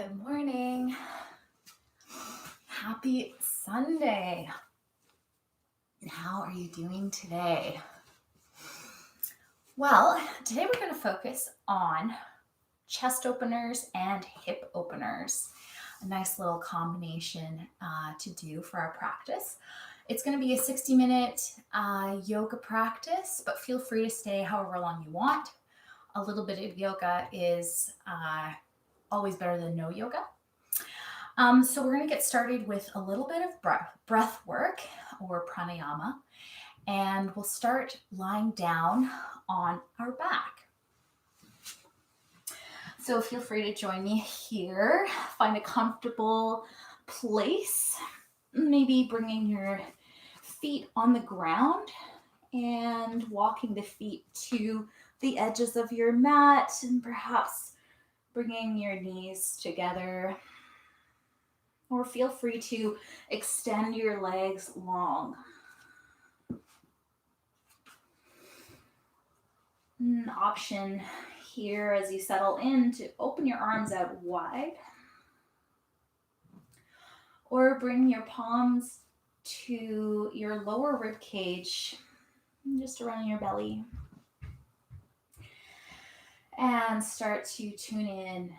Good morning. Happy Sunday. How are you doing today? Well, today we're going to focus on chest openers and hip openers. A nice little combination to do for our practice. It's going to be a 60-minute yoga practice, but feel free to stay however long you want. A little bit of yoga is always better than no yoga. So we're going to get started with a little bit of breath work or pranayama, and we'll start lying down on our back. So feel free to join me here. Find a comfortable place, maybe bringing your feet on the ground and walking the feet to the edges of your mat, and perhaps bringing your knees together. Or feel free to extend your legs long. An option here as you settle in to open your arms out wide, or bring your palms to your lower rib cage, just around your belly, and start to tune in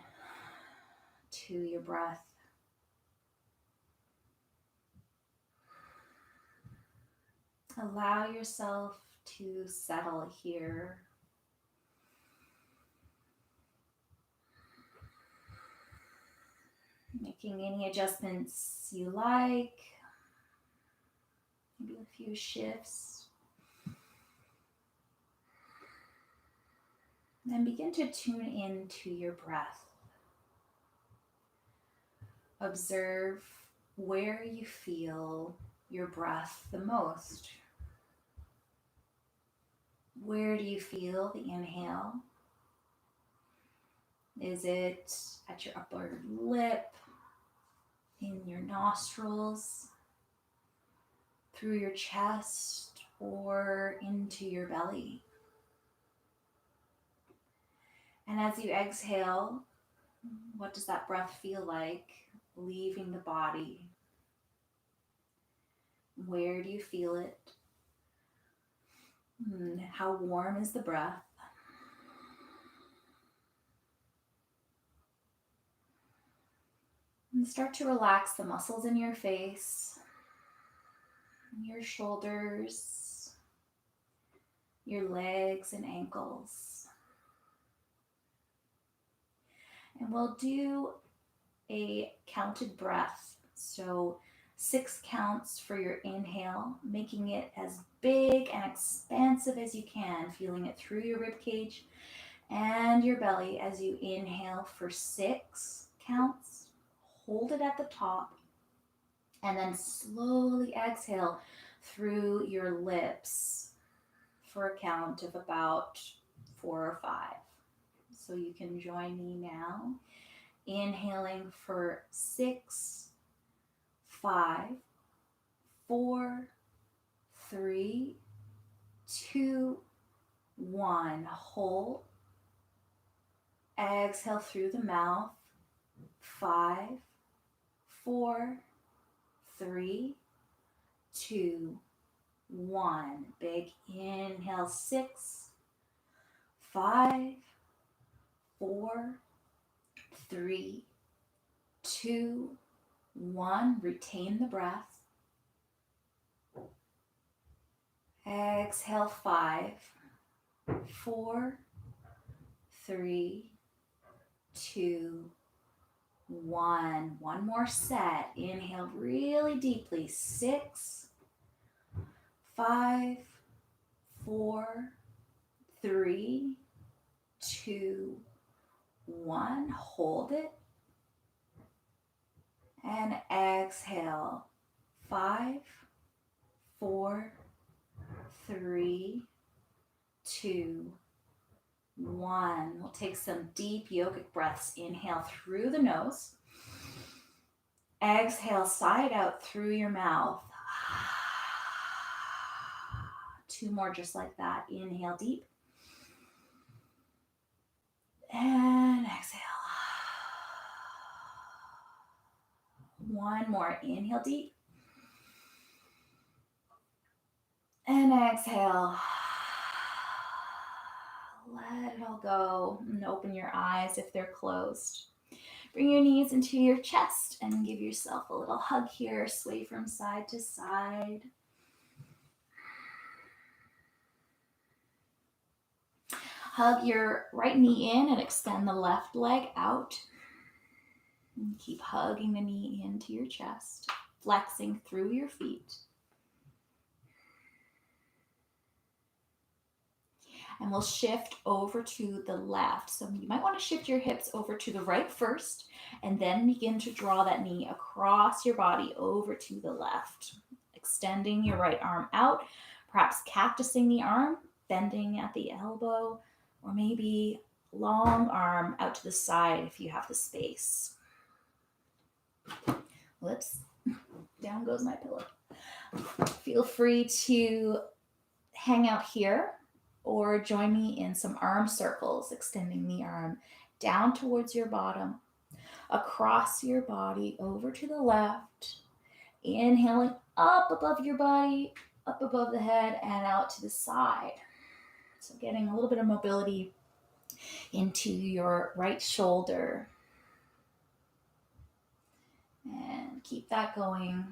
to your breath. Allow yourself to settle here. Making any adjustments you like, maybe a few shifts. Then begin to tune into your breath. Observe where you feel your breath the most. Where do you feel the inhale? Is it at your upper lip, in your nostrils, through your chest, or into your belly? And as you exhale, what does that breath feel like leaving the body? Where do you feel it? How warm is the breath? And start to relax the muscles in your face, your shoulders, your legs and ankles. And we'll do a counted breath. So 6 counts for your inhale, making it as big and expansive as you can, feeling it through your rib cage and your belly as you inhale for 6 counts. Hold it at the top, and then slowly exhale through your lips for a count of about 4 or 5. So you can join me now, inhaling for 6, 5, 4, 3, 2, 1. Hold. Exhale through the mouth. 5, 4, 3, 2, 1. Big inhale. 6, 5, 4, 3, 2, 1. Retain the breath. Exhale. 5, 4, 3, 2, 1. One more set. Inhale really deeply. 6, 5, 4, 3, 2, 1. Hold it. And exhale. 5, 4, 3, 2, 1. We'll take some deep yogic breaths. Inhale through the nose. Exhale side out through your mouth. 2 more just like that. Inhale deep. And exhale. One more. Inhale deep. And exhale. Let it all go and open your eyes if they're closed. Bring your knees into your chest and give yourself a little hug here. Sway from side to side. Hug your right knee in and extend the left leg out. And keep hugging the knee into your chest, flexing through your feet. And we'll shift over to the left. So you might want to shift your hips over to the right first, and then begin to draw that knee across your body over to the left. Extending your right arm out, perhaps cactusing the arm, bending at the elbow, or maybe long arm out to the side if you have the space. Whoops, down goes my pillow. Feel free to hang out here or join me in some arm circles, extending the arm down towards your bottom, across your body, over to the left, inhaling up above your body, up above the head, and out to the side. So getting a little bit of mobility into your right shoulder. And keep that going.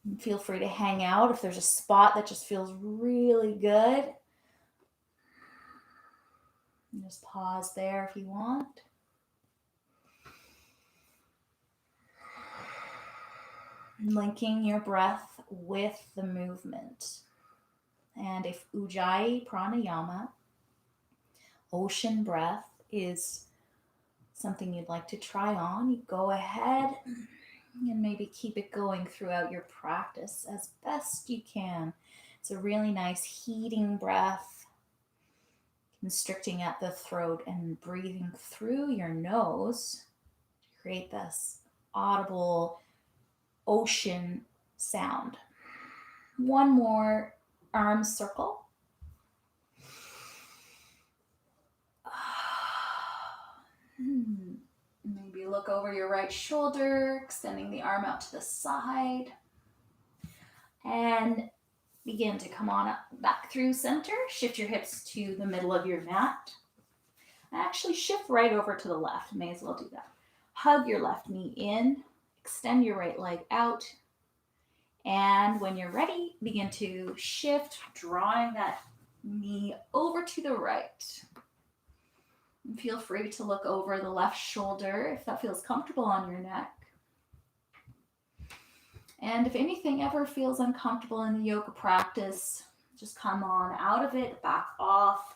And feel free to hang out if there's a spot that just feels really good. And just pause there if you want. Linking your breath with the movement. And if Ujjayi Pranayama, ocean breath, is something you'd like to try on, you go ahead and maybe keep it going throughout your practice as best you can. It's a really nice heating breath, constricting at the throat and breathing through your nose to create this audible ocean sound. One more arm circle. Maybe look over your right shoulder, extending the arm out to the side. And begin to come on up back through center. Shift your hips to the middle of your mat. Actually shift right over to the left. May as well do that. Hug your left knee in. Extend your right leg out. And when you're ready, begin to shift, drawing that knee over to the right. And feel free to look over the left shoulder if that feels comfortable on your neck. And if anything ever feels uncomfortable in the yoga practice, just come on out of it, back off,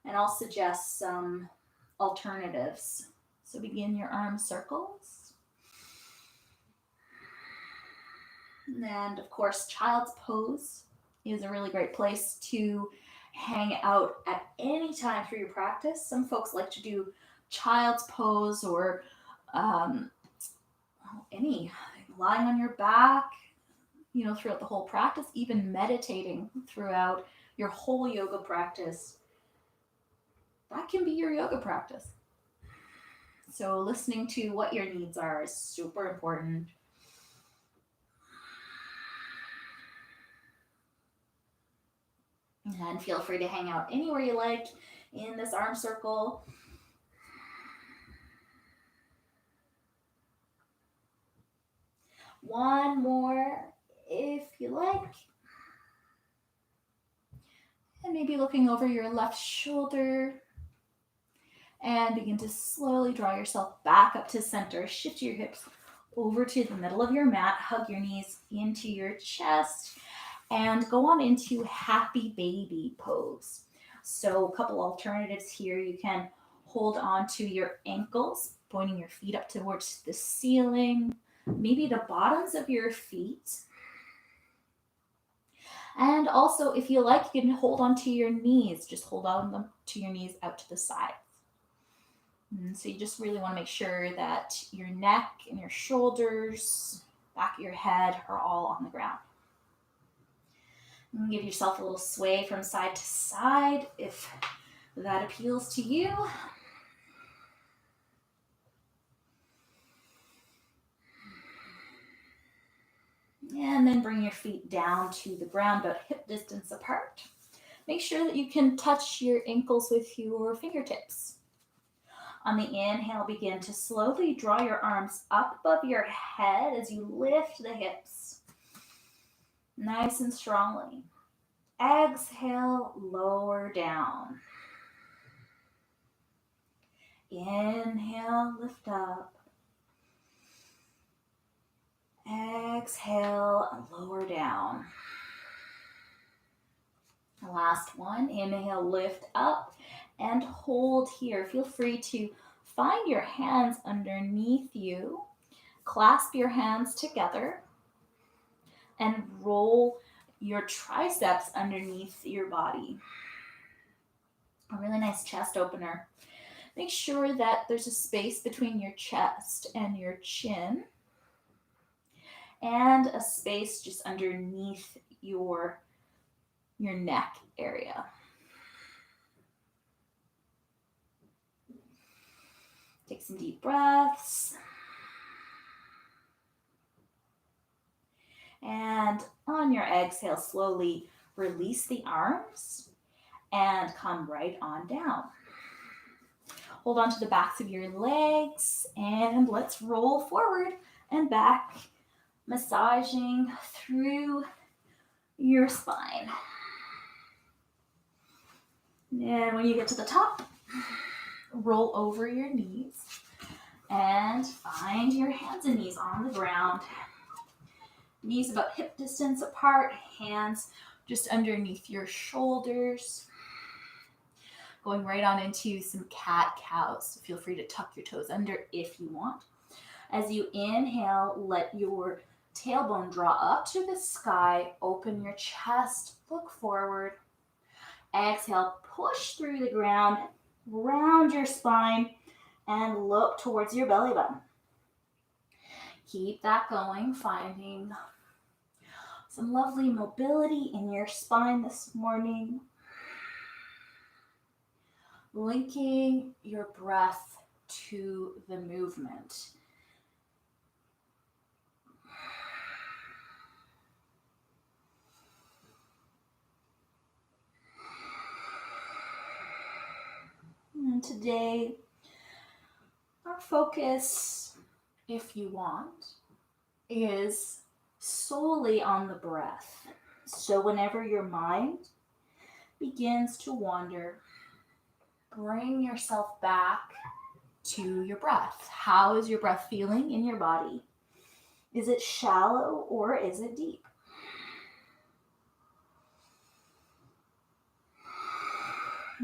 and I'll suggest some alternatives. So begin your arm circles. And of course, child's pose is a really great place to hang out at any time through your practice. Some folks like to do child's pose or lying on your back, throughout the whole practice, even meditating throughout your whole yoga practice. That can be your yoga practice. So listening to what your needs are is super important. And feel free to hang out anywhere you like in this arm circle. One more if you like. And maybe looking over your left shoulder. And begin to slowly draw yourself back up to center. Shift your hips over to the middle of your mat. Hug your knees into your chest. And go on into happy baby pose. So a couple alternatives here. You can hold on to your ankles, pointing your feet up towards the ceiling, maybe the bottoms of your feet. And also, if you like, you can hold on to your knees. Just hold on to your knees out to the side. And so you just really want to make sure that your neck and your shoulders, back of your head are all on the ground. And give yourself a little sway from side to side if that appeals to you. And then bring your feet down to the ground, about hip distance apart. Make sure that you can touch your ankles with your fingertips. On the inhale, begin to slowly draw your arms up above your head as you lift the hips. Nice and strongly. Exhale, lower down. Inhale, lift up. Exhale, lower down. Last one. Inhale, lift up and hold here. Feel free to find your hands underneath you. Clasp your hands together and roll your triceps underneath your body. A really nice chest opener. Make sure that there's a space between your chest and your chin, and a space just underneath your neck area. Take some deep breaths. And on your exhale, slowly release the arms and come right on down. Hold on to the backs of your legs and let's roll forward and back, massaging through your spine. And when you get to the top, roll over your knees and find your hands and knees on the ground. Knees about hip distance apart, hands just underneath your shoulders. Going right on into some cat-cows. Feel free to tuck your toes under if you want. As you inhale, let your tailbone draw up to the sky. Open your chest, look forward. Exhale, push through the ground, round your spine, and look towards your belly button. Keep that going, finding some lovely mobility in your spine this morning. Linking your breath to the movement. And today, our focus, if you want, is solely on the breath. So whenever your mind begins to wander, bring yourself back to your breath. How is your breath feeling in your body? Is it shallow or is it deep?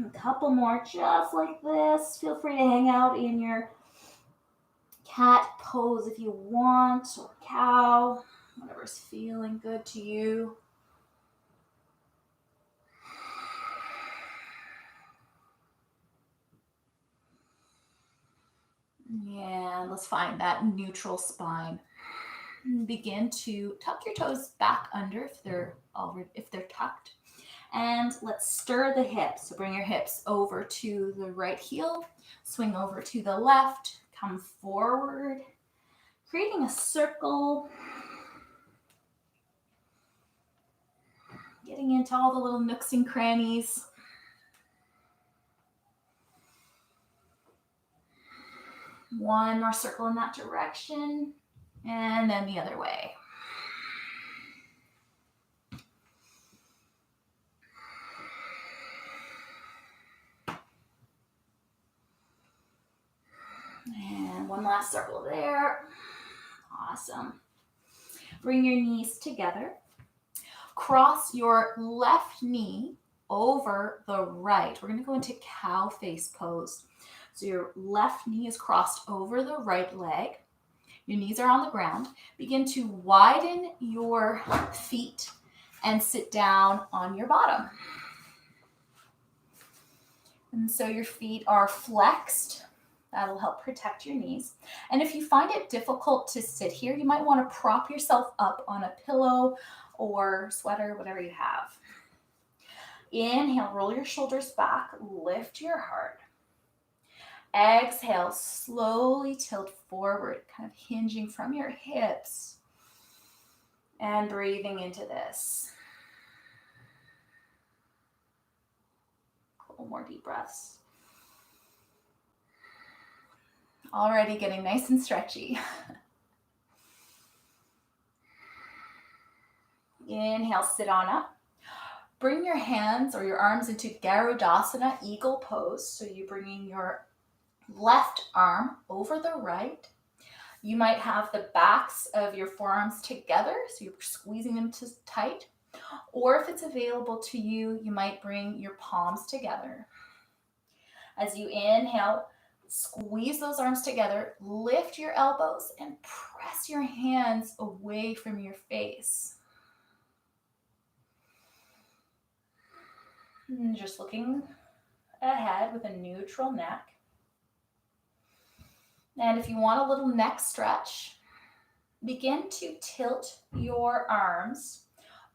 A couple more just like this. Feel free to hang out in your cat pose if you want, or cow, whatever's feeling good to you. And let's find that neutral spine. Begin to tuck your toes back under if they're tucked. And let's stir the hips. So bring your hips over to the right heel, swing over to the left, come forward, creating a circle. Getting into all the little nooks and crannies. One more circle in that direction, and then the other way. And one last circle there. Awesome. Bring your knees together. Cross your left knee over the right. We're going to go into cow face pose. So your left knee is crossed over the right leg. Your knees are on the ground. Begin to widen your feet and sit down on your bottom. And so your feet are flexed. That'll help protect your knees. And if you find it difficult to sit here, you might want to prop yourself up on a pillow or sweater, whatever you have. Inhale, roll your shoulders back, lift your heart. Exhale, slowly tilt forward, kind of hinging from your hips. And breathing into this. A couple more deep breaths. Already getting nice and stretchy. Inhale, sit on up. Bring your hands or your arms into Garudasana, eagle pose. So you're bringing your left arm over the right. You might have the backs of your forearms together, so you're squeezing them tight. Or if it's available to you, you might bring your palms together. As you inhale, squeeze those arms together, lift your elbows, and press your hands away from your face. And just looking ahead with a neutral neck. And if you want a little neck stretch, begin to tilt your arms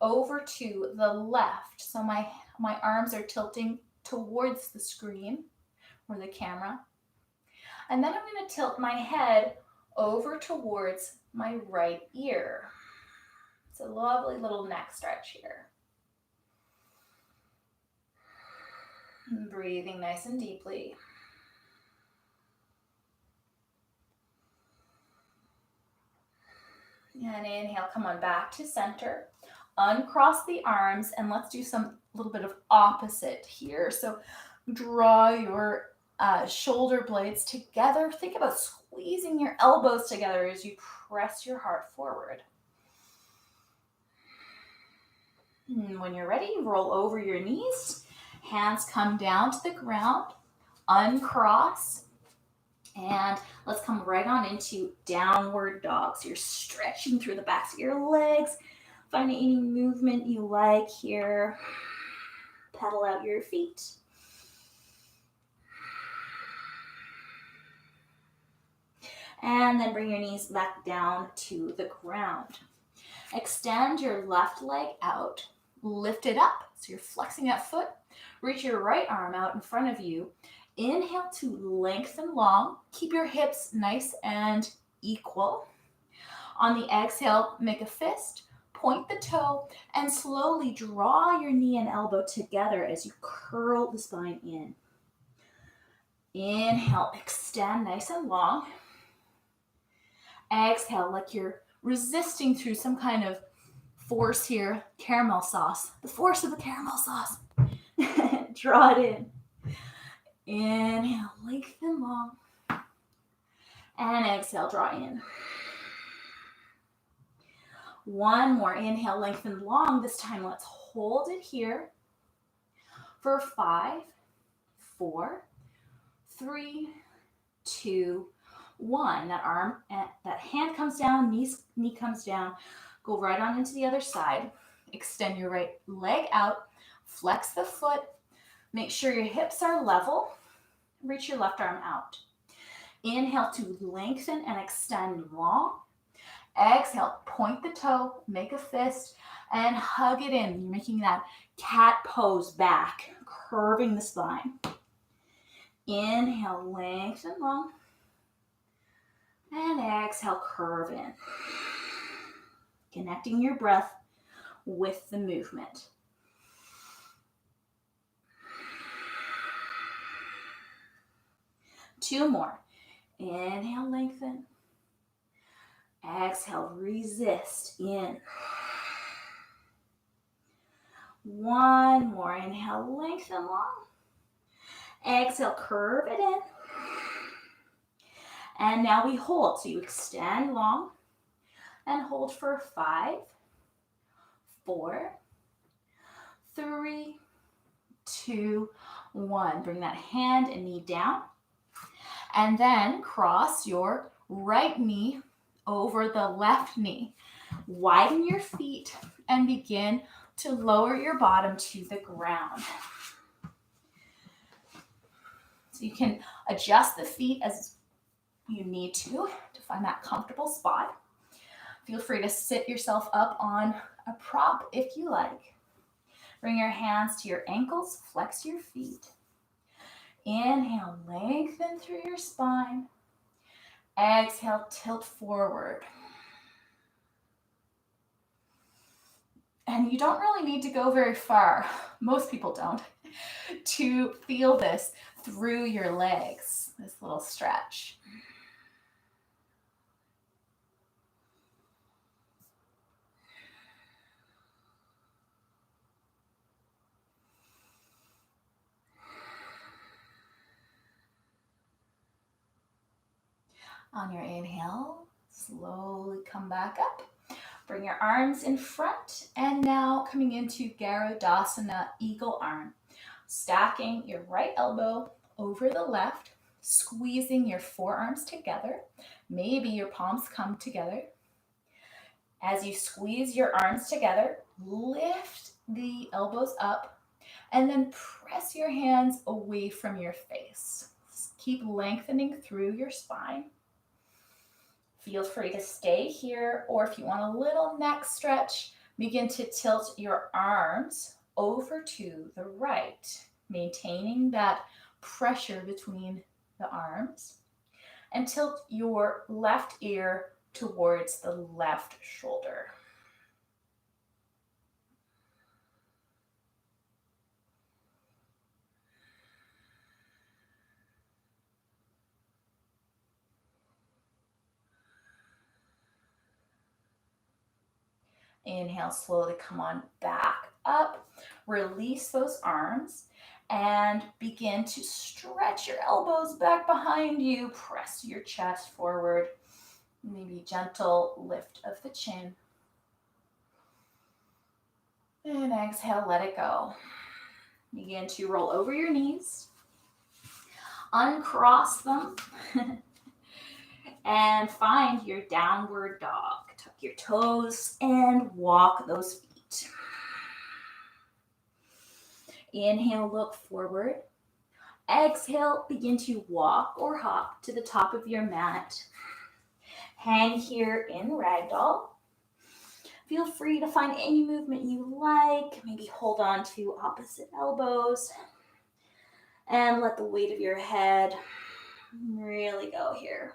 over to the left. So my arms are tilting towards the screen or the camera. And then I'm going to tilt my head over towards my right ear. It's a lovely little neck stretch here. And breathing nice and deeply. And inhale, come on back to center. Uncross the arms and let's do some little bit of opposite here. So draw your shoulder blades together. Think about squeezing your elbows together as you press your heart forward. And when you're ready, roll over your knees. Hands come down to the ground. Uncross. And let's come right on into downward dog. So you're stretching through the backs of your legs. Find any movement you like here. Pedal out your feet. And then bring your knees back down to the ground. Extend your left leg out. Lift it up. So you're flexing that foot. Reach your right arm out in front of you. Inhale to lengthen long. Keep your hips nice and equal. On the exhale, make a fist, point the toe, and slowly draw your knee and elbow together as you curl the spine in. Inhale, extend nice and long. Exhale, like you're resisting through some kind of force here. Caramel sauce, the force of the caramel sauce. Draw it in. Inhale, lengthen long. And exhale, draw in. One more. Inhale, lengthen long. This time, let's hold it here for 5, 4, 3, 2, 1. That hand comes down, knee comes down. Go right on into the other side. Extend your right leg out. Flex the foot. Make sure your hips are level. Reach your left arm out. Inhale to lengthen and extend long. Exhale, point the toe, make a fist, and hug it in. You're making that cat pose back, curving the spine. Inhale, lengthen long. And exhale, curve in. Connecting your breath with the movement. Two more. Inhale, lengthen. Exhale, resist in. One more. Inhale, lengthen long. Exhale, curve it in. And now we hold. So you extend long and hold for 5, 4, 3, 2, 1. Bring that hand and knee down. And then cross your right knee over the left knee. Widen your feet and begin to lower your bottom to the ground. So you can adjust the feet as you need to find that comfortable spot. Feel free to sit yourself up on a prop if you like. Bring your hands to your ankles, flex your feet. Inhale, lengthen through your spine. Exhale, tilt forward. And you don't really need to go very far, most people don't, to feel this through your legs, this little stretch. On your inhale, slowly come back up. Bring your arms in front, and now coming into Garudasana, eagle arm. Stacking your right elbow over the left, squeezing your forearms together. Maybe your palms come together. As you squeeze your arms together, lift the elbows up, and then press your hands away from your face. Keep lengthening through your spine. Feel free to stay here, or if you want a little neck stretch, begin to tilt your arms over to the right, maintaining that pressure between the arms, and tilt your left ear towards the left shoulder. Inhale, slowly come on back up. Release those arms and begin to stretch your elbows back behind you. Press your chest forward. Maybe gentle lift of the chin. And exhale, let it go. Begin to roll over your knees. Uncross them. And find your downward dog. Tuck your toes and walk those feet. Inhale, look forward. Exhale, begin to walk or hop to the top of your mat. Hang here in ragdoll. Feel free to find any movement you like. Maybe hold on to opposite elbows. And let the weight of your head really go here.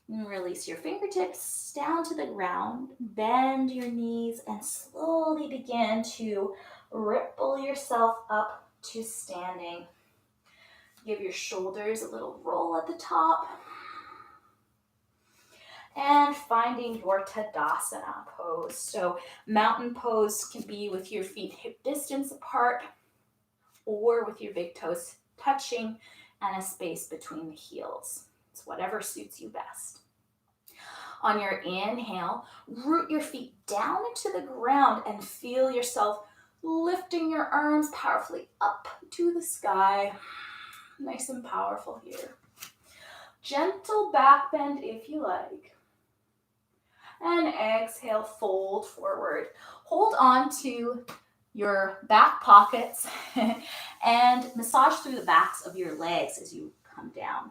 And release your fingertips down to the ground. Bend your knees and slowly begin to ripple yourself up to standing. Give your shoulders a little roll at the top. And finding your Tadasana pose. So mountain pose can be with your feet hip distance apart or with your big toes touching and a space between the heels. It's whatever suits you best. On your inhale, root your feet down into the ground and feel yourself lifting your arms powerfully up to the sky. Nice and powerful here. Gentle back bend if you like. And exhale, fold forward. Hold on to your back pockets and massage through the backs of your legs as you come down.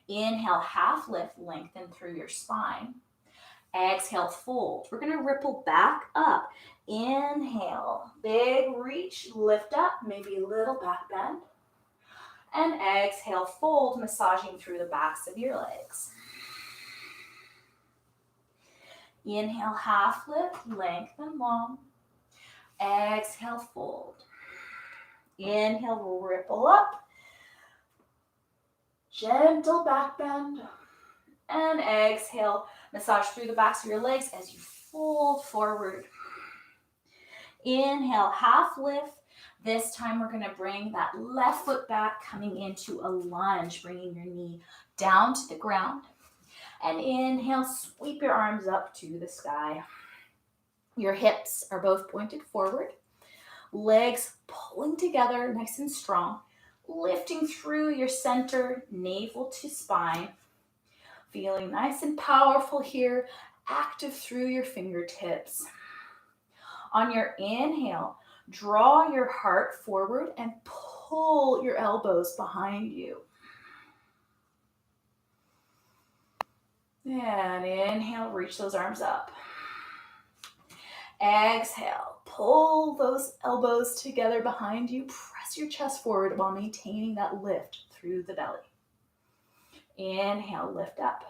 Inhale, half lift, lengthen through your spine. Exhale, fold. We're going to ripple back up. Inhale, big reach, lift up, maybe a little back bend. And exhale, fold, massaging through the backs of your legs. Inhale, half lift, lengthen long. Exhale, fold. Inhale, ripple up. Gentle back bend. And exhale, massage through the backs of your legs as you fold forward. Inhale, half lift. This time we're going to bring that left foot back, coming into a lunge, bringing your knee down to the ground. And inhale, sweep your arms up to the sky. Your hips are both pointed forward. Legs pulling together, nice and strong. Lifting through your center, navel to spine. Feeling nice and powerful here, active through your fingertips. On your inhale, draw your heart forward and pull your elbows behind you. And inhale, reach those arms up. Exhale, pull those elbows together behind you. Press your chest forward while maintaining that lift through the belly. Inhale, lift up.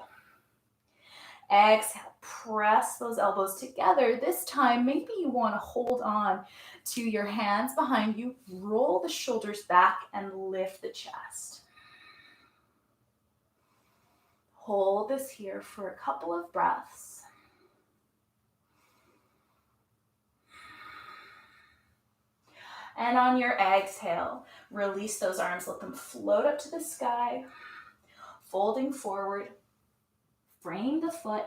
Exhale, press those elbows together. This time, maybe you want to hold on to your hands behind you, roll the shoulders back, and lift the chest. Hold this here for a couple of breaths. And on your exhale, release those arms, let them float up to the sky, folding forward. Frame the foot,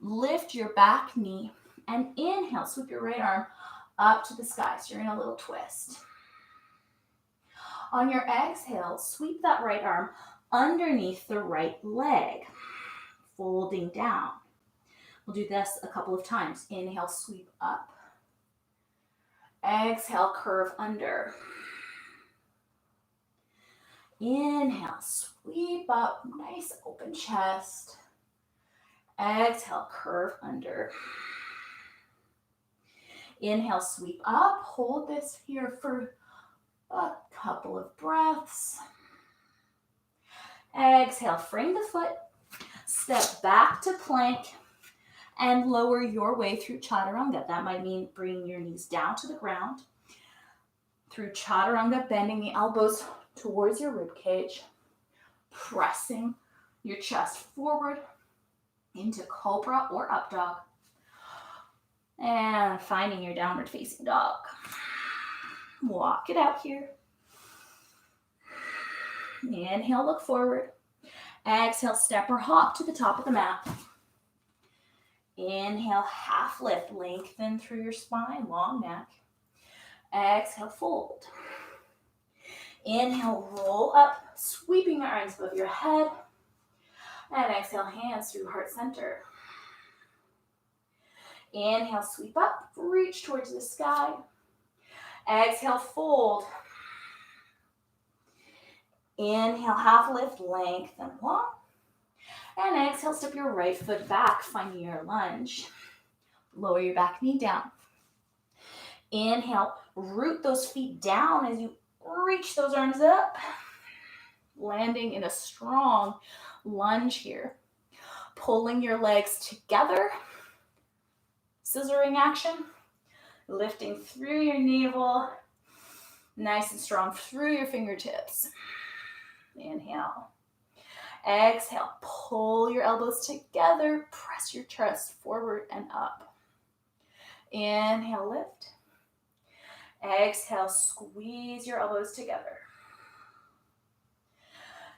lift your back knee, and inhale, sweep your right arm up to the sky. So you're in a little twist. On your exhale, sweep that right arm underneath the right leg, folding down. We'll do this a couple of times. Inhale, sweep up. Exhale, curve under. Inhale, sweep up, nice open chest. Exhale, curve under. Inhale, sweep up. Hold this here for a couple of breaths. Exhale, frame the foot. Step back to plank and lower your way through chaturanga. That might mean bringing your knees down to the ground. Through chaturanga, bending the elbows towards your rib cage, pressing your chest forward into cobra or up dog, and finding your downward facing dog. Walk it out here. Inhale, look forward. Exhale, step or hop to the top of the mat. Inhale, half lift, lengthen through your spine, long neck. Exhale, fold. Inhale, roll up, sweeping your arms above your head. And exhale, hands through heart center. Inhale, sweep up, reach towards the sky. Exhale, fold. Inhale, half lift, lengthen long. And exhale, step your right foot back, finding your lunge. Lower your back knee down. Inhale, root those feet down as you reach those arms up. Landing in a strong lunge here. Pulling your legs together. Scissoring action. Lifting through your navel. Nice and strong through your fingertips. Inhale. Exhale. Pull your elbows together. Press your chest forward and up. Inhale, lift. Exhale, squeeze your elbows together.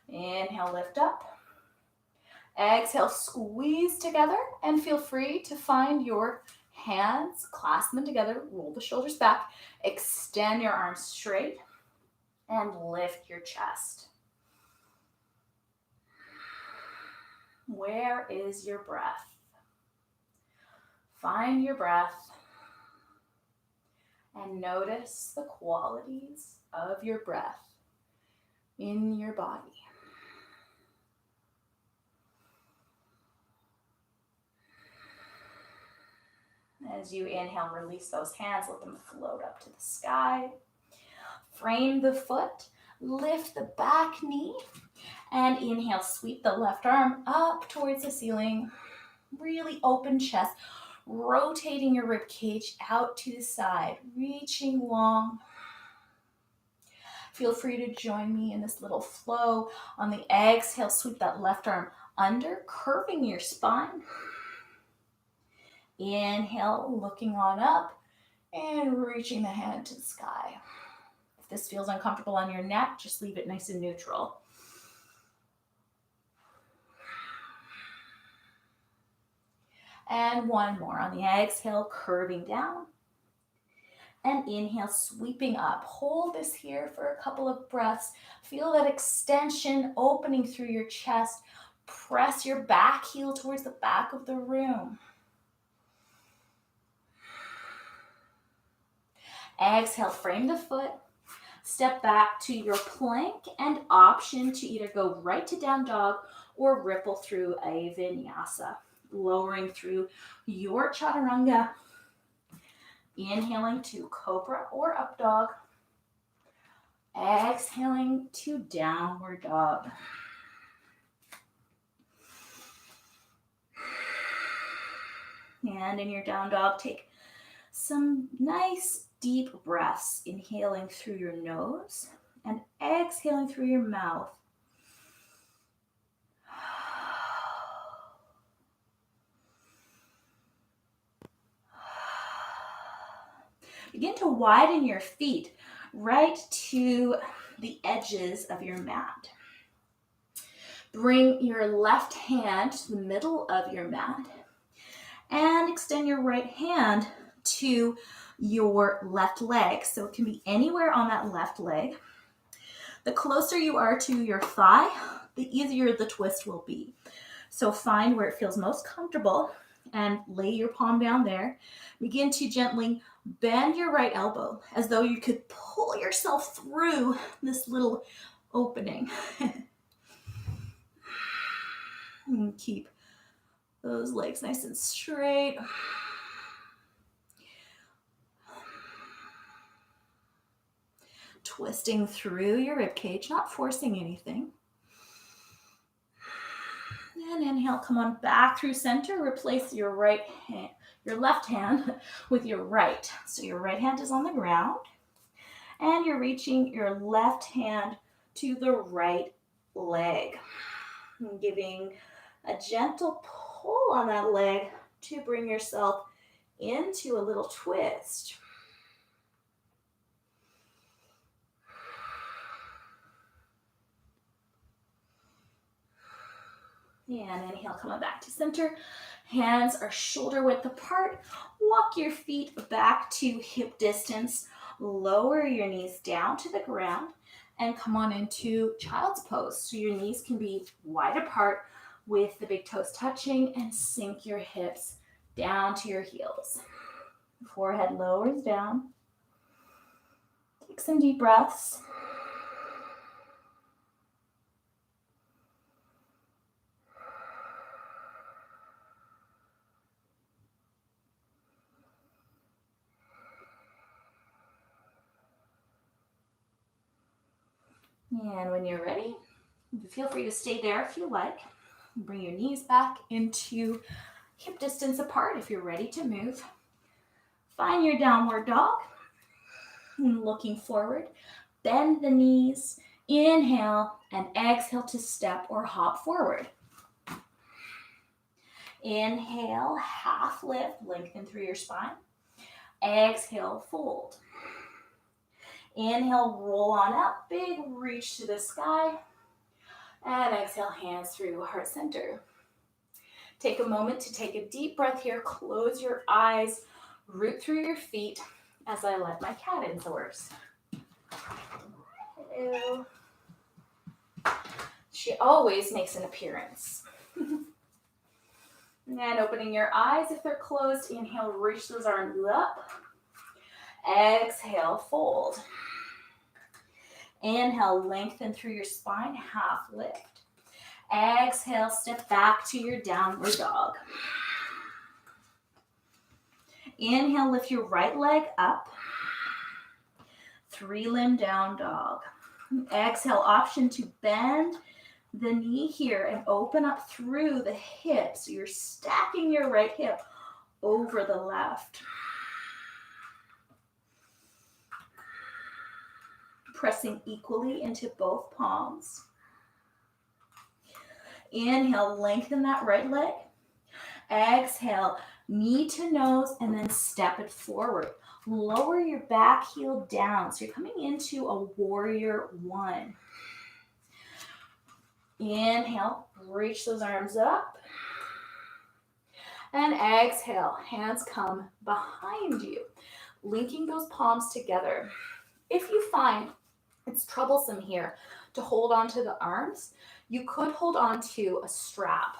Inhale, lift up. Exhale, squeeze together, and feel free to find your hands, clasp them together, roll the shoulders back, extend your arms straight, and lift your chest. Where is your breath? Find your breath and notice the qualities of your breath in your body. As you inhale, release those hands, let them float up to the sky. Frame the foot, lift the back knee, and inhale, sweep the left arm up towards the ceiling. Really open chest, rotating your rib cage out to the side, reaching long. Feel free to join me in this little flow. On the exhale, sweep that left arm under, curving your spine. Inhale, looking on up and reaching the hand to the sky. If this feels uncomfortable on your neck, just leave it nice and neutral. And one more. On the exhale, curving down. And inhale, sweeping up. Hold this here for a couple of breaths. Feel that extension opening through your chest. Press your back heel towards the back of the room. Exhale, frame the foot. Step back to your plank and option to either go right to down dog or ripple through a vinyasa. Lowering through your chaturanga. Inhaling to cobra or up dog. Exhaling to downward dog. And in your down dog, take some nice deep breaths, inhaling through your nose and exhaling through your mouth. Begin to widen your feet right to the edges of your mat. Bring your left hand to the middle of your mat and extend your right hand to your left leg. So it can be anywhere on that left leg. The closer you are to your thigh, the easier the twist will be. So find where it feels most comfortable and lay your palm down there. Begin to gently bend your right elbow as though you could pull yourself through this little opening. And keep those legs nice and straight. Twisting through your rib cage, not forcing anything. And inhale, come on back through center. Replace your left hand with your right. So your right hand is on the ground and you're reaching your left hand to the right leg. And giving a gentle pull on that leg to bring yourself into a little twist. And inhale, coming back to center. Hands are shoulder width apart. Walk your feet back to hip distance. Lower your knees down to the ground and come on into child's pose. So your knees can be wide apart with the big toes touching, and sink your hips down to your heels. Forehead lowers down. Take some deep breaths. And when you're ready, feel free to stay there if you like. Bring your knees back into hip distance apart if you're ready to move. Find your downward dog. And looking forward, bend the knees, inhale, and exhale to step or hop forward. Inhale, half lift, lengthen through your spine. Exhale, fold. Inhale, roll on up, big reach to the sky. And exhale, hands through heart center. Take a moment to take a deep breath here. Close your eyes, root through your feet as I let my cat indoors. Hello. She always makes an appearance. And opening your eyes if they're closed. Inhale, reach those arms up. Exhale, fold. Inhale, lengthen through your spine, half lift. Exhale, step back to your downward dog. Inhale, lift your right leg up. 3-limb down dog. Exhale, option to bend the knee here and open up through the hip. So you're stacking your right hip over the left. Pressing equally into both palms. Inhale, lengthen that right leg. Exhale, knee to nose, and then step it forward. Lower your back heel down. So you're coming into a warrior one. Inhale, reach those arms up. And exhale, hands come behind you, linking those palms together. If you find it's troublesome here to hold on to the arms, you could hold on to a strap.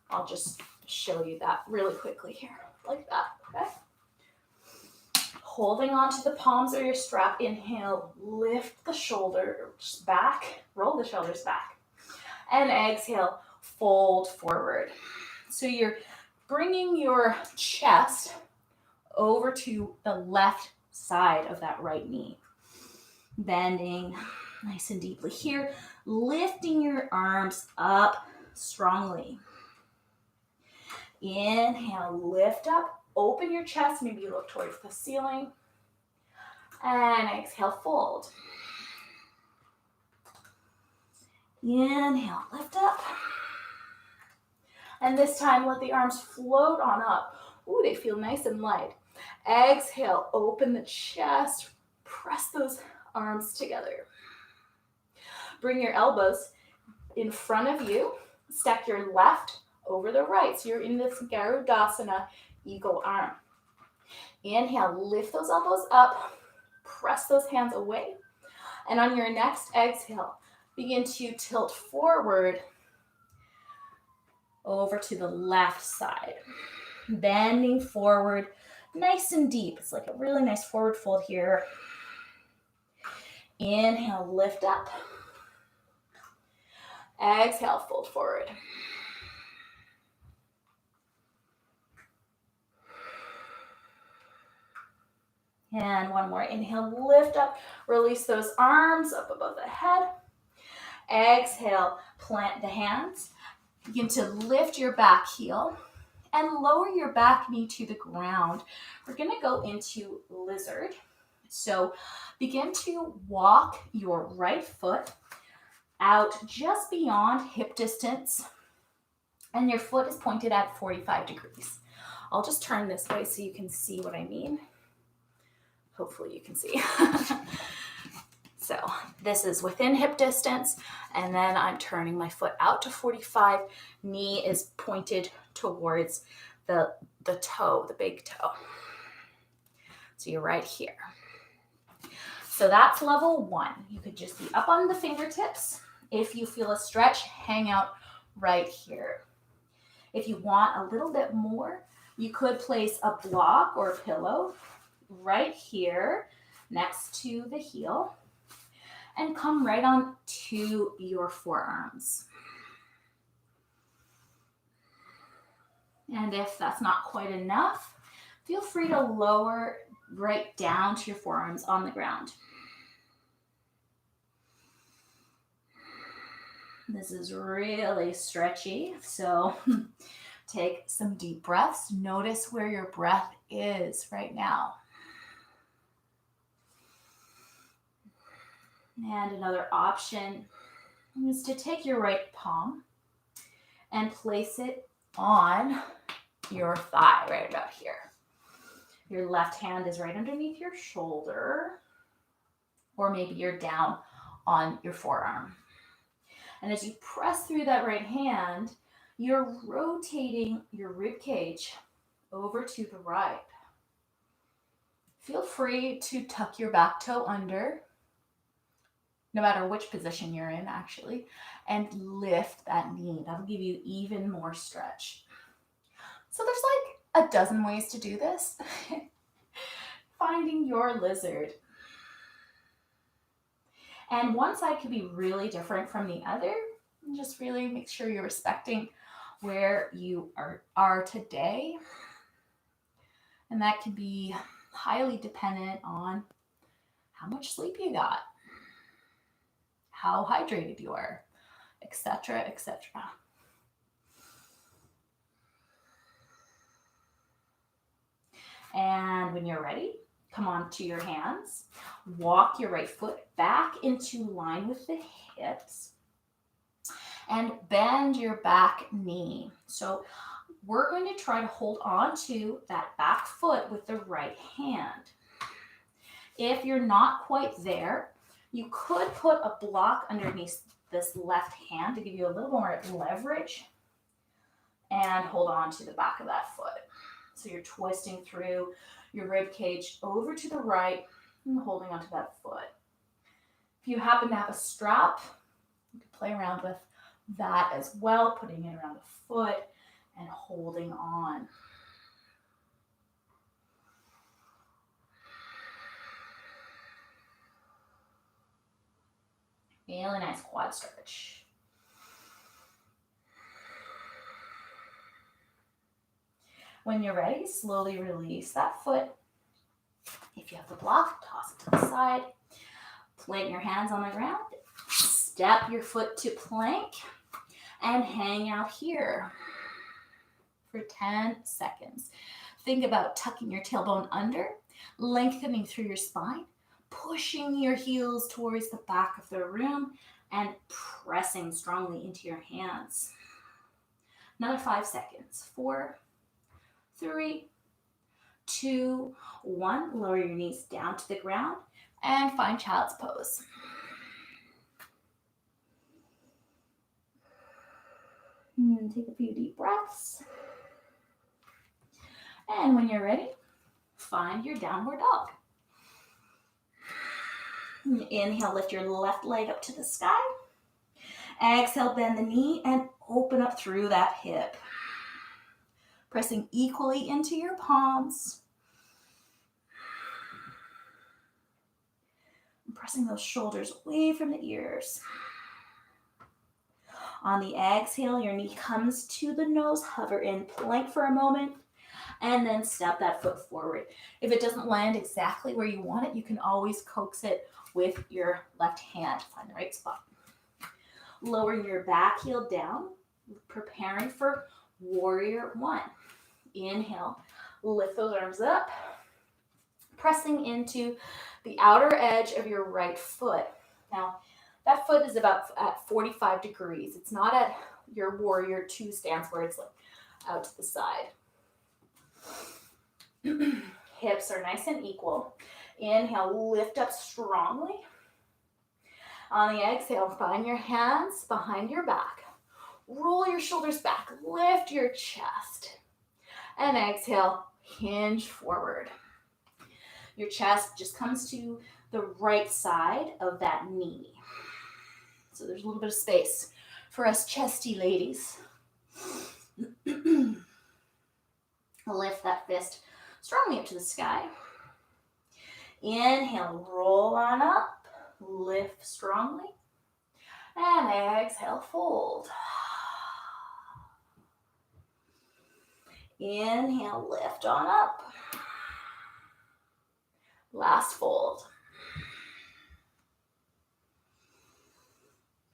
I'll just show you that really quickly here, like that, okay? Holding on to the palms or your strap, inhale, lift the shoulders back, roll the shoulders back, and exhale, fold forward. So you're bringing your chest over to the left side of that right knee. Bending nice and deeply here, lifting your arms up strongly. Inhale, lift up, open your chest, maybe you look towards the ceiling. And exhale, fold. Inhale, lift up. And this time, let the arms float on up. Ooh, they feel nice and light. Exhale, open the chest, press those arms together. Bring your elbows in front of you. Stack your left over the right. So you're in this Garudasana, eagle arm. Inhale, lift those elbows up, press those hands away. And on your next exhale, begin to tilt forward over to the left side. Bending forward, nice and deep. It's like a really nice forward fold here. Inhale, lift up. Exhale, fold forward. And one more. Inhale, lift up. Release those arms up above the head. Exhale, plant the hands. Begin to lift your back heel and lower your back knee to the ground. We're going to go into lizard. So begin to walk your right foot out just beyond hip distance, and your foot is pointed at 45 degrees. I'll just turn this way so you can see what I mean. Hopefully you can see. So this is within hip distance, and then I'm turning my foot out to 45. Knee is pointed towards the toe, the big toe. So you're right here. So that's level 1. You could just be up on the fingertips. If you feel a stretch, hang out right here. If you want a little bit more, you could place a block or a pillow right here next to the heel and come right on to your forearms. And if that's not quite enough, feel free to lower right down to your forearms on the ground. This is really stretchy, so take some deep breaths. Notice where your breath is right now. And another option is to take your right palm and place it on your thigh, right about here. Your left hand is right underneath your shoulder, or maybe you're down on your forearm. And as you press through that right hand, you're rotating your rib cage over to the right. Feel free to tuck your back toe under, no matter which position you're in, actually, and lift that knee. That'll give you even more stretch. So there's like a dozen ways to do this. Finding your lizard. And one side could be really different from the other. And just really make sure you're respecting where you are today. And that can be highly dependent on how much sleep you got, how hydrated you are, etc., etc. And when you're ready, come on to your hands. Walk your right foot back into line with the hips and bend your back knee. So we're going to try to hold on to that back foot with the right hand. If you're not quite there, you could put a block underneath this left hand to give you a little more leverage and hold on to the back of that foot. So you're twisting through your rib cage over to the right and holding onto that foot. If you happen to have a strap, you can play around with that as well, putting it around the foot and holding on. Really nice quad stretch. When you're ready, slowly release that foot. If you have the block, toss it to the side. Plant your hands on the ground. Step your foot to plank and hang out here. for 10 seconds. Think about tucking your tailbone under, lengthening through your spine, pushing your heels towards the back of the room, and pressing strongly into your hands. Another 5 seconds. 4, 3, 2, 1. Lower your knees down to the ground and find child's pose. And take a few deep breaths. And when you're ready, find your downward dog. Inhale, lift your left leg up to the sky. Exhale, bend the knee and open up through that hip. Pressing equally into your palms. And pressing those shoulders away from the ears. On the exhale, your knee comes to the nose. Hover in plank for a moment. And then step that foot forward. If it doesn't land exactly where you want it, you can always coax it with your left hand. Find the right spot. Lowering your back heel down, preparing for warrior one. Inhale, lift those arms up, pressing into the outer edge of your right foot. Now, that foot is about at 45 degrees. It's not at your warrior two stance where it's like out to the side. Hips are nice and equal. Inhale, lift up strongly. On the exhale, find your hands behind your back. Roll your shoulders back, lift your chest. And exhale, hinge forward. Your chest just comes to the right side of that knee. So there's a little bit of space for us chesty ladies. Lift that fist strongly up to the sky. Inhale, roll on up, lift strongly. And exhale, fold. Inhale, lift on up. Last fold.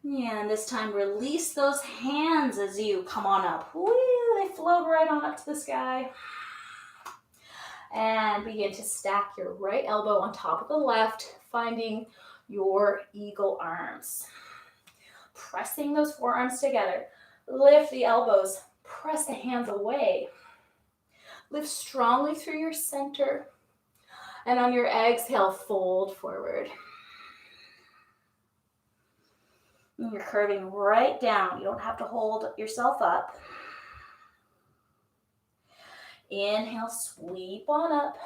And this time, release those hands as you come on up. Woo, they float right on up to the sky. And begin to stack your right elbow on top of the left, finding your eagle arms. Pressing those forearms together. Lift the elbows. Press the hands away. Lift strongly through your center. And on your exhale, fold forward. And you're curving right down. You don't have to hold yourself up. Inhale, sweep on up.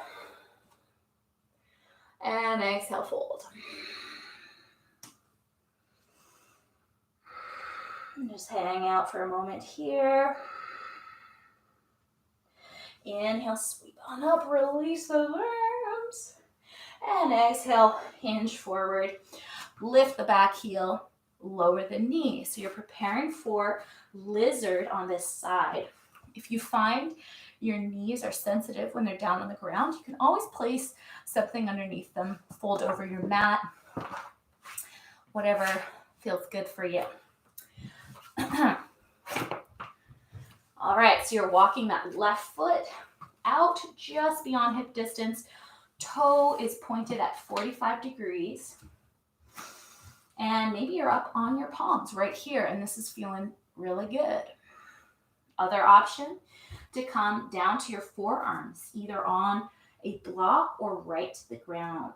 And exhale, fold. And just hang out for a moment here. Inhale, sweep on up, release those arms. And exhale, hinge forward. Lift the back heel, lower the knee. So you're preparing for lizard on this side. If you find your knees are sensitive when they're down on the ground, you can always place something underneath them, fold over your mat, whatever feels good for you. All right, so you're walking that left foot out just beyond hip distance. Toe is pointed at 45 degrees. And maybe you're up on your palms right here, and this is feeling really good. Other option, to come down to your forearms, either on a block or right to the ground.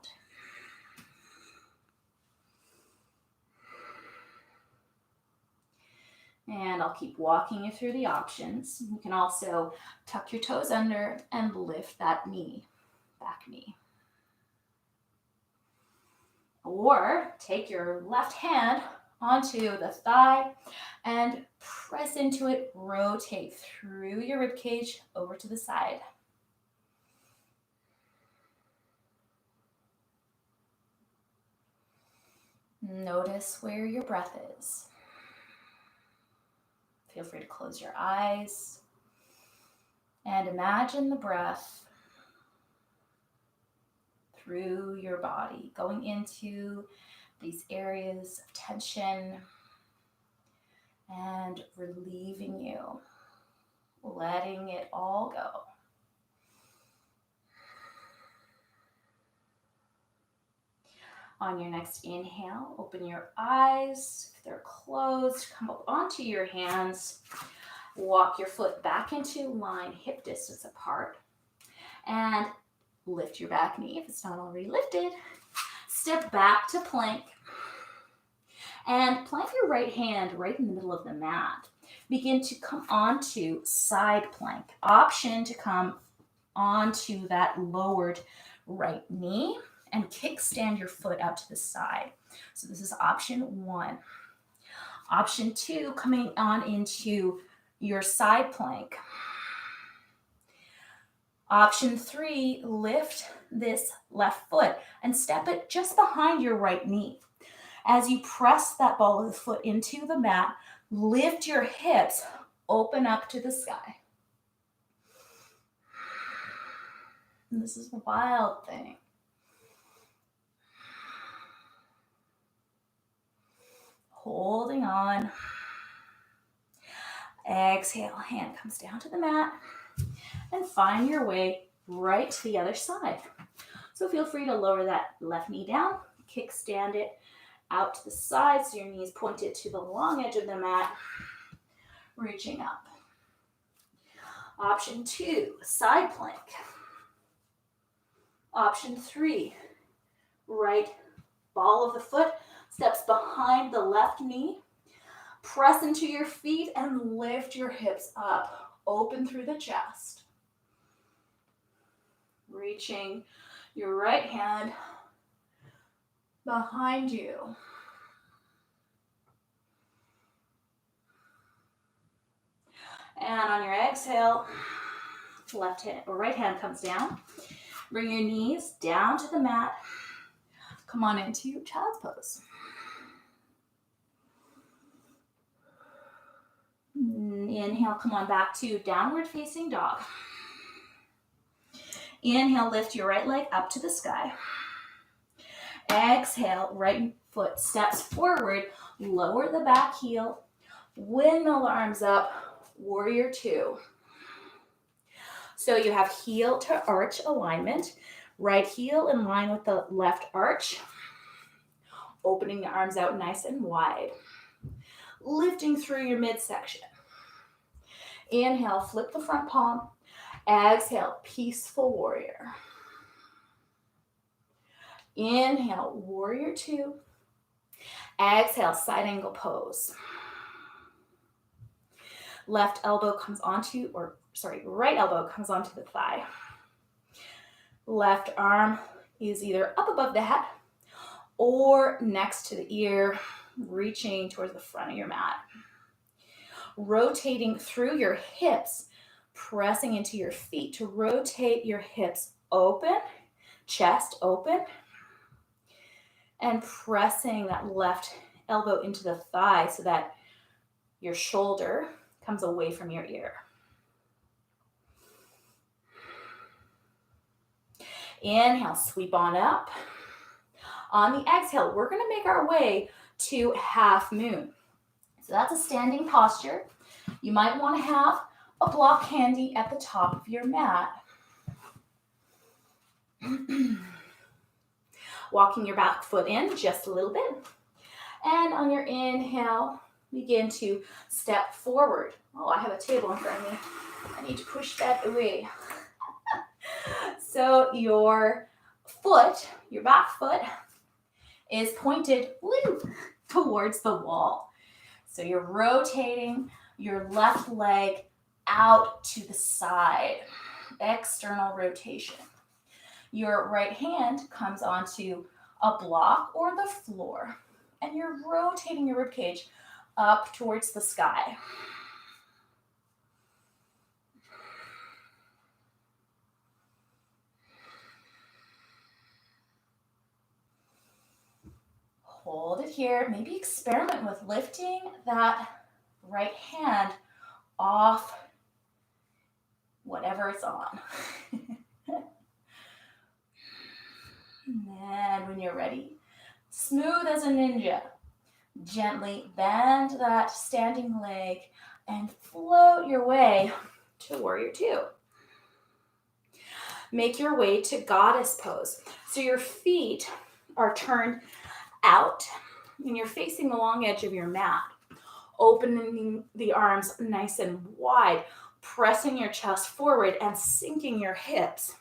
And I'll keep walking you through the options. You can also tuck your toes under and lift that knee, back knee. Or take your left hand onto the thigh and press into it, rotate through your rib cage over to the side. Notice where your breath is. Feel free to close your eyes and imagine the breath through your body, going into these areas of tension and relieving you. letting it all go. On your next inhale, open your eyes. If they're closed, come up onto your hands. Walk your foot back into line, hip distance apart. And lift your back knee if it's not already lifted. Step back to plank. And plant your right hand right in the middle of the mat. Begin to come onto side plank. Option to come onto that lowered right knee and kickstand your foot out to the side. So this is option 1. Option 2, coming on into your side plank. Option 3, lift this left foot and step it just behind your right knee. As you press that ball of the foot into the mat, lift your hips, open up to the sky. And this is a wild thing. Holding on. Exhale, hand comes down to the mat. And find your way right to the other side. So feel free to lower that left knee down, kickstand it out to the side so your knees pointed to the long edge of the mat, reaching up. Option 2, side plank. Option 3, right ball of the foot steps behind the left knee. Press into your feet and lift your hips up, open through the chest. Reaching your right hand behind you. And on your exhale, left hand or right hand comes down. Bring your knees down to the mat. Come on into child's pose. Inhale, come on back to downward facing dog. Inhale, lift your right leg up to the sky. Exhale, right foot steps forward, lower the back heel, windmill arms up, warrior 2. So you have heel to arch alignment, right heel in line with the left arch, opening the arms out nice and wide, lifting through your midsection. Inhale, flip the front palm. Exhale, peaceful warrior. Inhale, warrior 2. Exhale, side angle pose. Right elbow comes onto the thigh. Left arm is either up above the head or next to the ear, reaching towards the front of your mat. Rotating through your hips, pressing into your feet to rotate your hips open, chest open, and pressing that left elbow into the thigh so that your shoulder comes away from your ear. Inhale, sweep on up. On the exhale, we're going to make our way to half moon. So that's a standing posture. You might want to have a block handy at the top of your mat. Walking your back foot in just a little bit. And on your inhale, begin to step forward. Oh, I have a table in front of me. I need to push that away. So your foot, your back foot, is pointed towards the wall. So you're rotating your left leg out to the side, external rotation. Your right hand comes onto a block or the floor, and you're rotating your ribcage up towards the sky. Hold it here. Maybe experiment with lifting that right hand off whatever it's on. And when you're ready, smooth as a ninja, gently bend that standing leg and float your way to warrior two. Make your way to goddess pose. So your feet are turned out and you're facing the long edge of your mat, opening the arms nice and wide, pressing your chest forward and sinking your hips.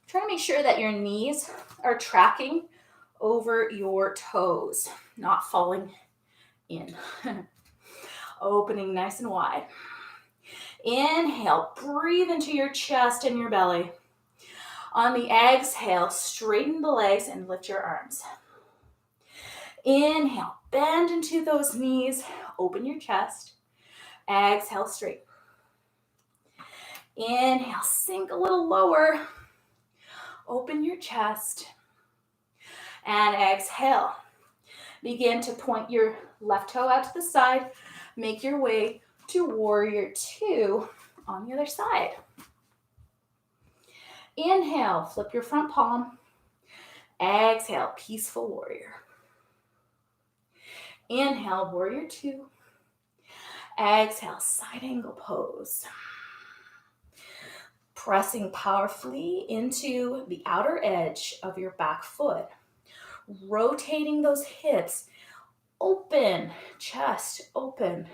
Try to make sure that your knees are tracking over your toes, not falling in. Opening nice and wide. Inhale, breathe into your chest and your belly. On the exhale, straighten the legs and lift your arms. Inhale, bend into those knees, open your chest. Exhale, straight. Inhale, sink a little lower. Open your chest. And exhale. Begin to point your left toe out to the side. Make your way to warrior two on the other side. Inhale, flip your front palm. Exhale, peaceful warrior. Inhale, warrior two. Exhale, side angle pose. Pressing powerfully into the outer edge of your back foot. Rotating those hips. Open, chest open.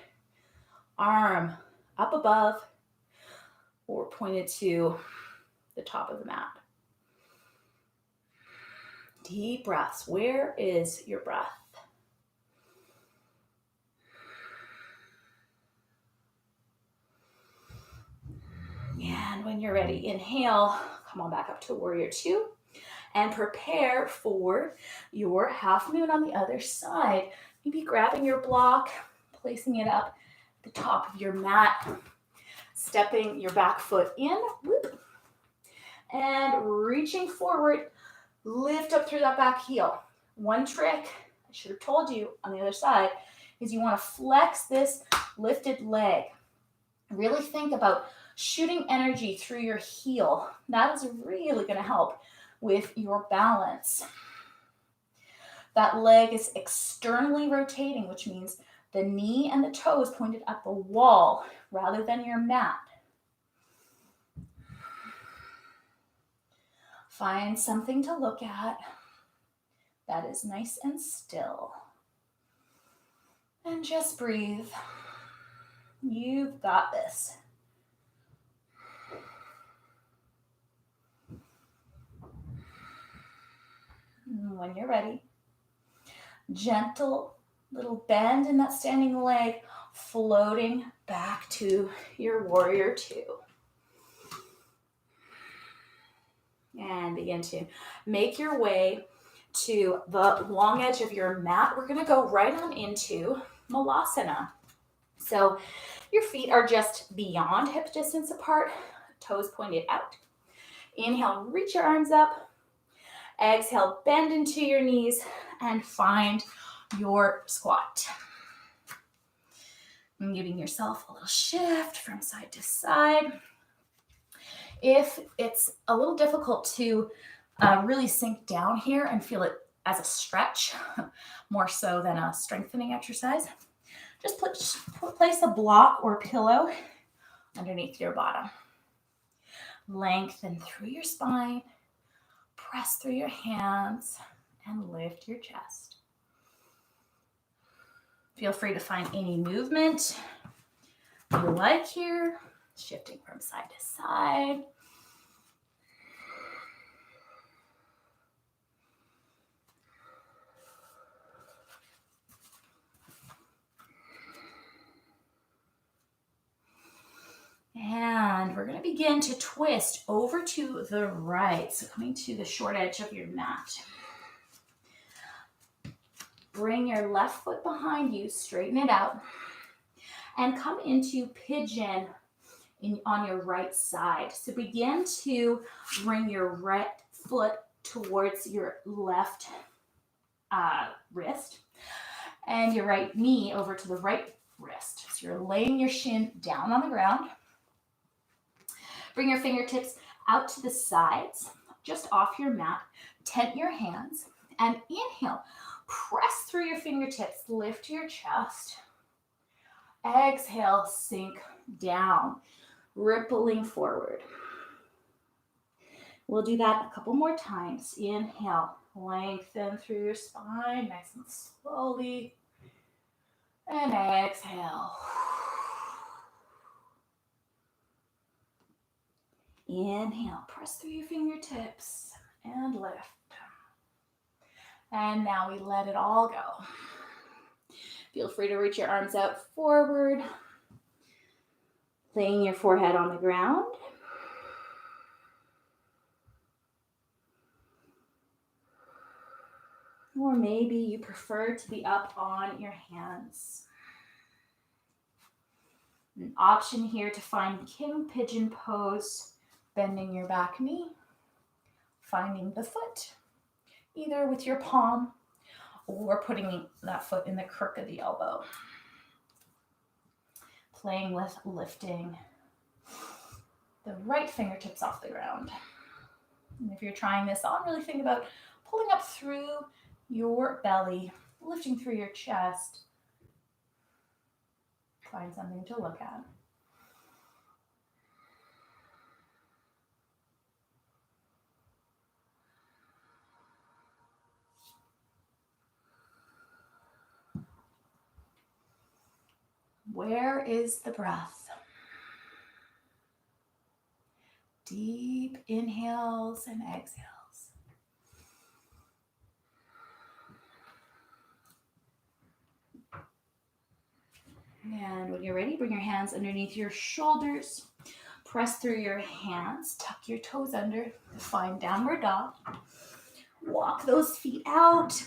Arm up above or pointed to the top of the mat. Deep breaths. Where is your breath? And when you're ready, inhale, come on back up to warrior two and prepare for your half moon on the other side. Maybe grabbing your block, placing it up the top of your mat, stepping your back foot in, whoop, and reaching forward, lift up through that back heel. One trick I should have told you on the other side is you want to flex this lifted leg. Really think about shooting energy through your heel. That is really going to help with your balance. That leg is externally rotating, which means the knee and the toe is pointed at the wall rather than your mat. Find something to look at that is nice and still. And just breathe. You've got this. And when you're ready, gentle little bend in that standing leg, floating back to your warrior two. And begin to make your way to the long edge of your mat. We're going to go right on into Malasana. So your feet are just beyond hip distance apart, toes pointed out. Inhale, reach your arms up. Exhale, bend into your knees and find your squat. And giving yourself a little shift from side to side. If it's a little difficult to really sink down here and feel it as a stretch, more so than a strengthening exercise, just place a block or pillow underneath your bottom. Lengthen through your spine, press through your hands, and lift your chest. Feel free to find any movement you like here, shifting from side to side. And we're going to begin to twist over to the right. So coming to the short edge of your mat. Bring your left foot behind you, straighten it out, and come into pigeon on your right side. So begin to bring your right foot towards your left wrist and your right knee over to the right wrist. So you're laying your shin down on the ground. Bring your fingertips out to the sides, just off your mat. Tent your hands and inhale. Press through your fingertips, lift your chest. Exhale, sink down. rippling forward. We'll do that a couple more times. Inhale, lengthen through your spine, nice and slowly. And exhale. Inhale, press through your fingertips and lift. And now we let it all go. Feel free to reach your arms out forward, laying your forehead on the ground. Or maybe you prefer to be up on your hands. An option here to find king pigeon pose, bending your back knee, finding the foot, either with your palm or putting that foot in the crook of the elbow. Playing with lifting the right fingertips off the ground. And if you're trying this on, really think about pulling up through your belly, lifting through your chest. Find something to look at. Where is the breath? Deep inhales and exhales. And when you're ready, bring your hands underneath your shoulders. Press through your hands, tuck your toes under, find downward dog. Walk those feet out.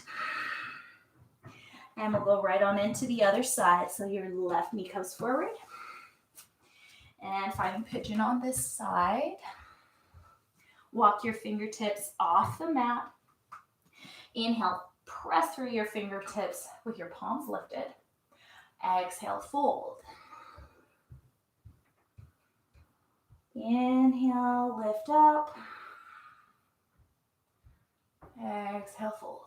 And we'll go right on into the other side. So your left knee comes forward. And finding pigeon on this side. Walk your fingertips off the mat. Inhale, press through your fingertips with your palms lifted. Exhale, fold. Inhale, lift up. Exhale, fold.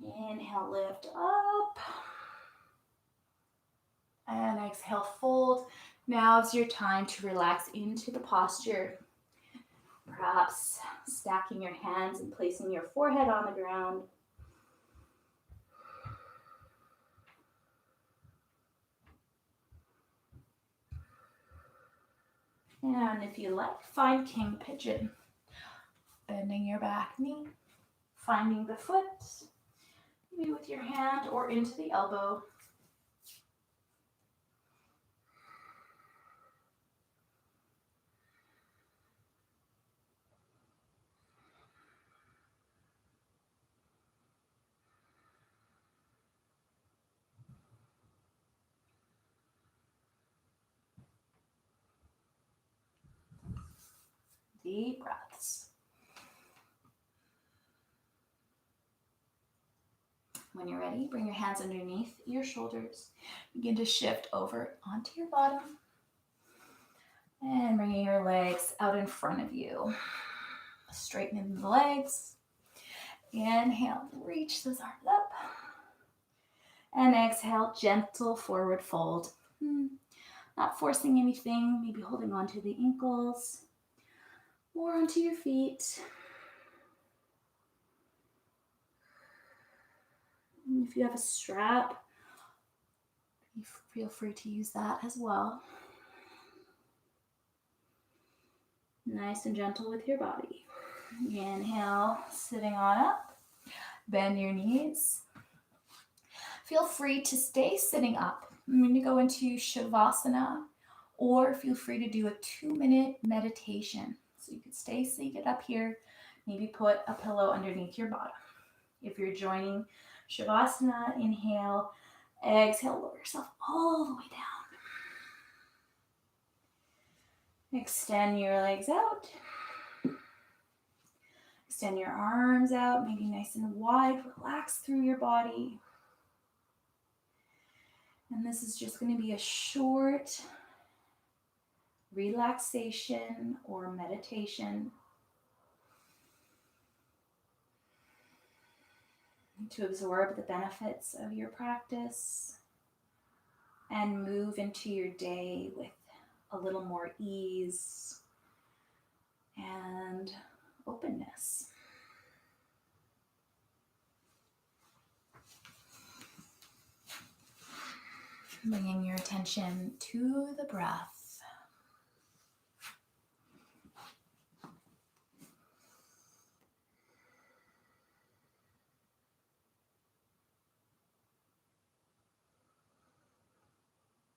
Inhale, lift up. And exhale, fold. Now is your time to relax into the posture. Perhaps stacking your hands and placing your forehead on the ground. And if you like, find king pigeon. Bending your back knee, finding the foot, maybe with your hand or into the elbow. Deep breaths. When you're ready, bring your hands underneath your shoulders. Begin to shift over onto your bottom. And bringing your legs out in front of you. Straightening the legs. Inhale, reach those arms up. And exhale, gentle forward fold. Not forcing anything, maybe holding onto the ankles or onto your feet. And if you have a strap, feel free to use that as well. Nice and gentle with your body. Inhale, sitting on up. Bend your knees. Feel free to stay sitting up. I'm going to go into Shavasana, or feel free to do a 2-minute meditation. So you could stay seated up here, maybe put a pillow underneath your bottom. If you're joining Shavasana, inhale, exhale, lower yourself all the way down. Extend your legs out. Extend your arms out, maybe nice and wide. Relax through your body. And this is just going to be a short relaxation or meditation to absorb the benefits of your practice and move into your day with a little more ease and openness. Bringing your attention to the breath.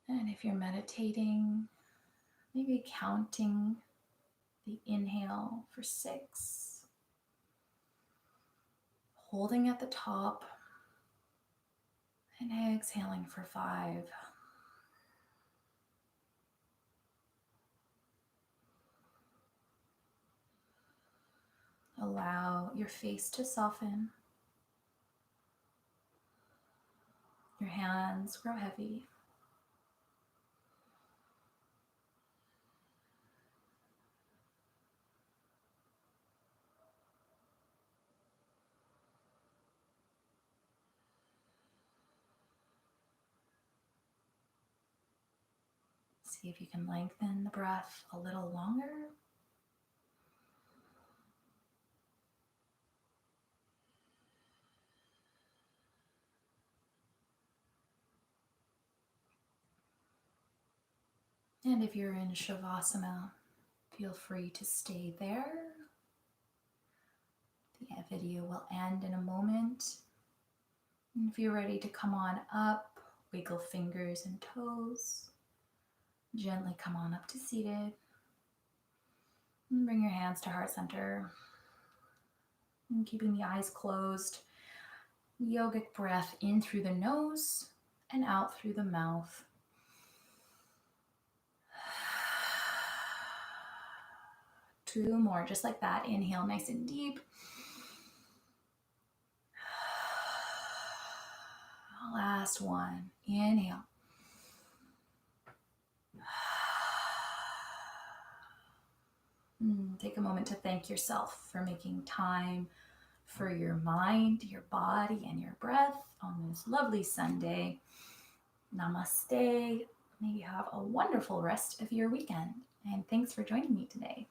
And if you're meditating, maybe counting the inhale for 6, holding at the top, and exhaling for 5. Allow your face to soften. Your hands grow heavy. See if you can lengthen the breath a little longer. And if you're in Shavasana, feel free to stay there. The video will end in a moment. And if you're ready to come on up, wiggle fingers and toes. Gently come on up to seated. And bring your hands to heart center. And keeping the eyes closed, yogic breath in through the nose and out through the mouth. Two more, just like that. Inhale nice and deep. Last one. Inhale. Take a moment to thank yourself for making time for your mind, your body, and your breath on this lovely Sunday. Namaste. May you have a wonderful rest of your weekend. And thanks for joining me today.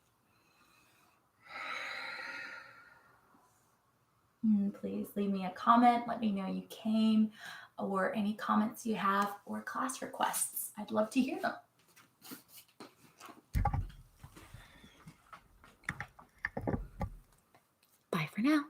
Please leave me a comment. Let me know you came, or any comments you have, or class requests. I'd love to hear them. Bye for now.